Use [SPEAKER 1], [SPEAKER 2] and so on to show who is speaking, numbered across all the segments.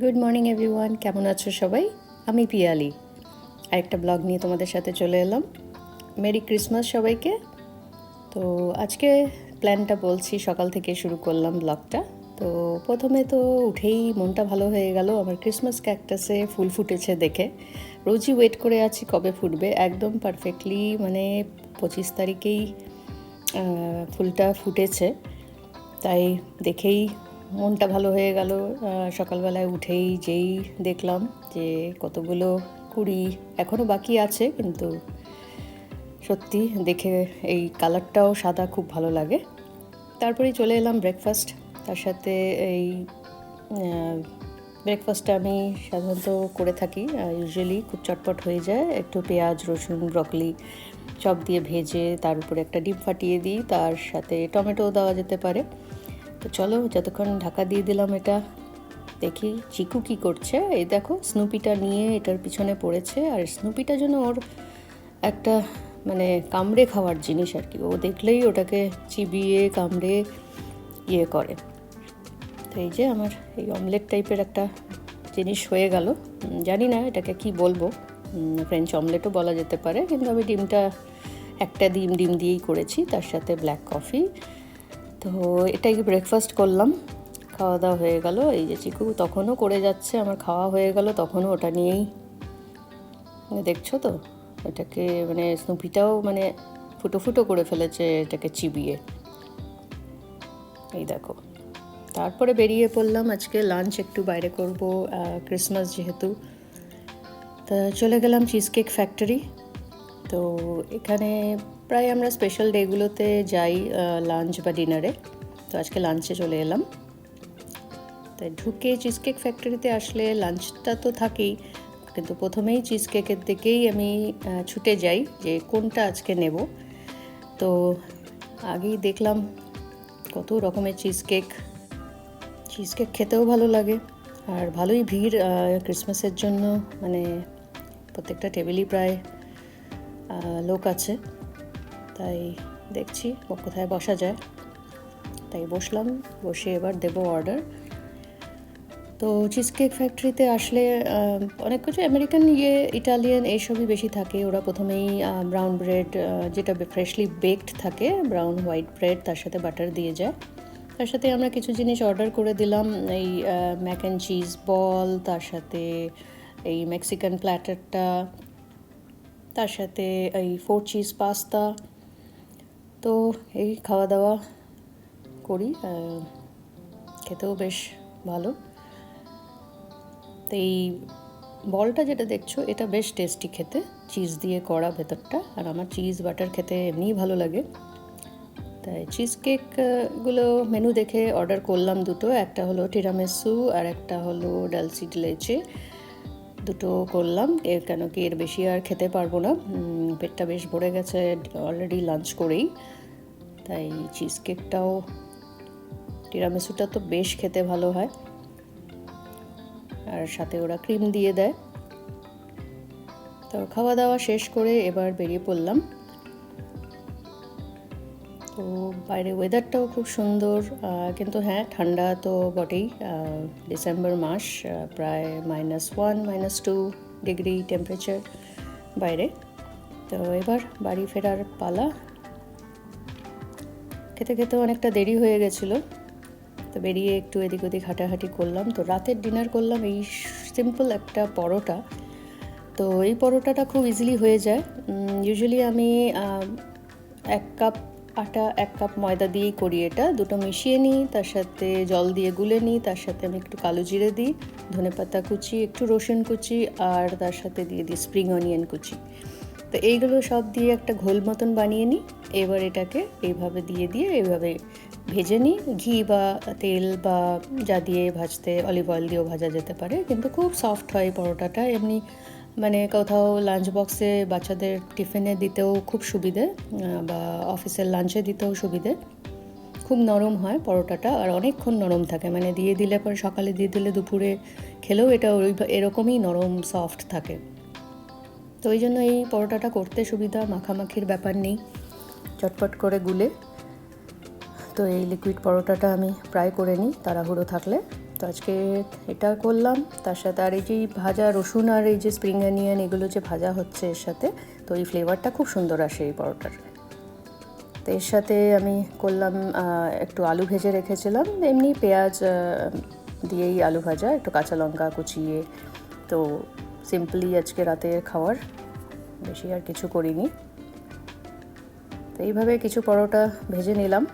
[SPEAKER 1] Good morning everyone, কেমন আছো সবাই? আমি পিয়ালি আরেকটা ব্লগ নিয়ে তোমাদের সাথে চলে এলাম। মেরি ক্রিসমাস সবাইকে। তো আজকে প্ল্যানটা বলছি, সকাল থেকে শুরু করলাম ব্লগটা। তো প্রথমে তো উঠেই মনটা ভালো হয়ে গেল, আমার ক্রিসমাস ক্যাকটাসে ফুল ফুটেছে দেখে। রোজই ওয়েট করে আছি কবে ফুটবে, একদম পারফেক্টলি মানে 25 তারিখেই ফুলটা ফুটেছে। তাই দেখেই মনটা ভালো হয়ে গেল। সকালবেলায় উঠেই যেই দেখলাম যে কতগুলো কুড়ি এখনও বাকি আছে, কিন্তু সত্যি দেখে এই কালারটাও সাদা খুব ভালো লাগে। তারপরেই চলে এলাম ব্রেকফাস্ট। তার সাথে এই ব্রেকফাস্টটা আমি সাধারণত করে থাকি, ইউজুয়ালি খুব চটপট হয়ে যায়। একটু পেঁয়াজ, রসুন, ব্রকলি সব দিয়ে ভেজে তার উপরে একটা ডিম ফাটিয়ে দিই, তার সাথে টমেটো দেওয়া যেতে পারে। তো চলো, যতক্ষণ ঢাকা দিয়ে দিলাম এটা, দেখি চিকু কি করছে। এই দেখো, স্নুপিটা নিয়ে এটার পিছনে পড়েছে, আর স্নুপিটা যেন ওর একটা মানে কামড়ে খাওয়ার জিনিস আর কি। ও দেখলেই ওটাকে চিবিয়ে কামড়ে ইয়ে করে। তো এই যে আমার এই অমলেট টাইপের একটা জিনিস হয়ে গেল। জানি না এটাকে কি বলবো, ফ্রেঞ্চ অমলেটও বলা যেতে পারে, কিন্তু আমি একটা ডিম দিয়েই করেছি, তার সাথে ব্ল্যাক কফি। তো এটাই ব্রেকফাস্ট করলাম, খাওয়া দাওয়া হয়ে গেল। এই যে চিকু তখনও করে যাচ্ছে, আমার খাওয়া হয়ে গেল তখনও ওটা নিয়েই, দেখছো তো এটাকে মানে স্নুপিটাও মানে ফুটো ফুটো করে ফেলেছে এটাকে চিবিয়ে। এই দেখো, তারপরে বেরিয়ে পড়লাম আজকে লাঞ্চ একটু বাইরে করব, ক্রিসমাস যেহেতু। তা চলে গেলাম চিজ কেক ফ্যাক্টরি। তো এখানে প্রায় আমরা স্পেশাল ডেগুলোতে যাই লাঞ্চ বা ডিনারে। তো আজকে লাঞ্চে চলে এলাম। তাই ঢুকে চিজ কেক ফ্যাক্টরিতে আসলে লাঞ্চটা তো থাকেই, কিন্তু প্রথমেই চিজ কেকের দিকেই আমি ছুটে যাই যে কোনটা আজকে নেব। তো আগেই দেখলাম কত রকমের চিজ কেক খেতেও ভালো লাগে, আর ভালোই ভিড় ক্রিসমাসের জন্য। মানে প্রত্যেকটা টেবিলই প্রায় লোক আছে। তাই দেখছি কোথায় বসা যায়, তাই বসলাম। বসে এবার দেবো অর্ডার। তো চিজ কেক ফ্যাক্টরিতে আসলে অনেক কিছু আমেরিকান ইটালিয়ান এইসবই বেশি থাকে। ওরা প্রথমেই ব্রাউন ব্রেড, যেটা ফ্রেশলি বেকড থাকে, ব্রাউন হোয়াইট ব্রেড, তার সাথে বাটার দিয়ে যায়। তার সাথে আমরা কিছু জিনিস অর্ডার করে দিলাম, এই ম্যাক অ্যান্ড চিজ বল, তার সাথে এই মেক্সিকান প্ল্যাটারটা, তার সাথে এই 4 চিজ পাস্তা। তো এই খাওয়া দাওয়া করি, খেতেও বেশ ভালো। তো এই বলটা যেটা দেখছো, এটা বেশ টেস্টি খেতে, চিজ দিয়ে করা ভেতরটা। আর আমার চিজ বাটার খেতে এমনিই ভালো লাগে। তাই চিজ কেকগুলো মেনু দেখে অর্ডার করলাম দুটো। একটা হলো টিরামিসু আর একটা হলো ডালসি ডি লেচে। দুটো করলাম কেন কি এর বেশি আর খেতে পারবো না, পেটটা বেশ ভরে গেছে অলরেডি লাঞ্চ করেই। তাই চিজ কেকটাও, টিরামিসুটা তো বেশ খেতে ভালো হয়, আর সাথে ওরা ক্রিম দিয়ে দেয়। তো খাওয়া দাওয়া শেষ করে এবার বেরিয়ে পড়লাম। তো বাইরে ওয়েদারটাও খুব সুন্দর, কিন্তু হ্যাঁ ঠান্ডা তো বটেই। ডিসেম্বর মাস, প্রায় -1 -2 ডিগ্রি টেম্পারেচার বাইরে। তো এবার বাড়ি ফেরার পালা। খেতে খেতে অনেকটা দেরি হয়ে গেছিলো, তো বেরিয়ে একটু এদিক ওদিক হাঁটাহাঁটি করলাম। তো রাতের ডিনার করলাম এই সিম্পল একটা পরোটা। তো এই পরোটাটা খুব ইজিলি হয়ে যায়। ইউজুয়ালি আমি 1 কাপ আটা 1 কাপ ময়দা দিয়েই করি এটা। দুটো মিশিয়ে নিই, তার সাথে জল দিয়ে গুলে নিই, তার সাথে আমি একটু কালো জিরে দিই, ধনেপাতা কুচি, একটু রসুন কুচি, আর তার সাথে দিয়ে দিই স্প্রিং অনিয়ন কুচি। তো এইগুলো সব দিয়ে একটা ঘোল মতন বানিয়ে নিই। এবার এটাকে এইভাবে দিয়ে এইভাবে ভেজে নিই। ঘি বা তেল বা যা দিয়ে ভাজতে, অলিভ অয়েল দিয়েও ভাজা যেতে পারে, কিন্তু খুব সফট হয় পরোটাটা। এমনি মানে কোথাও লাঞ্চ বক্সে বাচ্চাদের টিফিনে দিতেও খুব সুবিধে, বা অফিসের লাঞ্চে দিতেও সুবিধে। খুব নরম হয় পরোটাটা, আর অনেকক্ষণ নরম থাকে, মানে দিয়ে দিলে পরে সকালে দিয়ে দিলে দুপুরে খেলেও এটা এরকমই নরম সফট থাকে। তো ওই জন্য এই পরোটাটা করতে সুবিধা, মাখামাখির ব্যাপার নেই, চটপট করে গুলে। তো এই লিকুইড পরোটাটা আমি প্রায় করে নিই তাড়াহুড়ো থাকলে। তো আজকে এটা করলাম, তার সাথে আর এই যে ভাজা রসুন আর এই যে স্প্রিং অনিয়ন এগুলো যে ভাজা হচ্ছে এর সাথে, তো এই ফ্লেভারটা খুব সুন্দর আসে এই পরোটার। তো এর সাথে আমি করলাম একটু আলু ভেজে রেখেছিলাম, এমনি পেঁয়াজ দিয়েই আলু ভাজা, একটু কাঁচা লঙ্কা কুচিয়ে। তো সিম্পলি আজকে রাতের খাওয়ার, বেশি আর কিছু করিনি। তো এইভাবে কিছু পরোটা ভেজে নিলাম।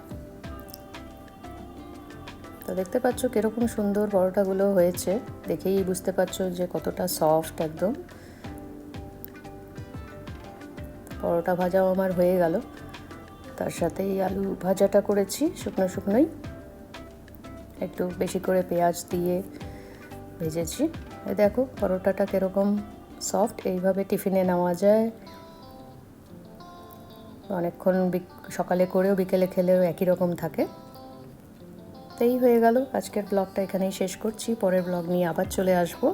[SPEAKER 1] তো দেখতে পাচ্ছ কীরকম সুন্দর পরোটাগুলো হয়েছে, দেখেই বুঝতে পারছো যে কতটা সফট একদম। পরোটা ভাজাও আমার হয়ে গেল, তার সাথেই আলু ভাজাটা করেছি শুকনো শুকনোই, একটু বেশি করে পেঁয়াজ দিয়ে ভেজেছি। এই দেখো পরোটাটা কীরকম সফট, এইভাবে টিফিনে নেওয়া যায়। অনেকক্ষণ সকালে করেও বিকেলে খেলেও একই রকম থাকে। তো এই হয়ে গেল, আজকের ব্লগটা এখানেই শেষ করছি। পরের ব্লগ নিয়ে আবার চলে আসবো।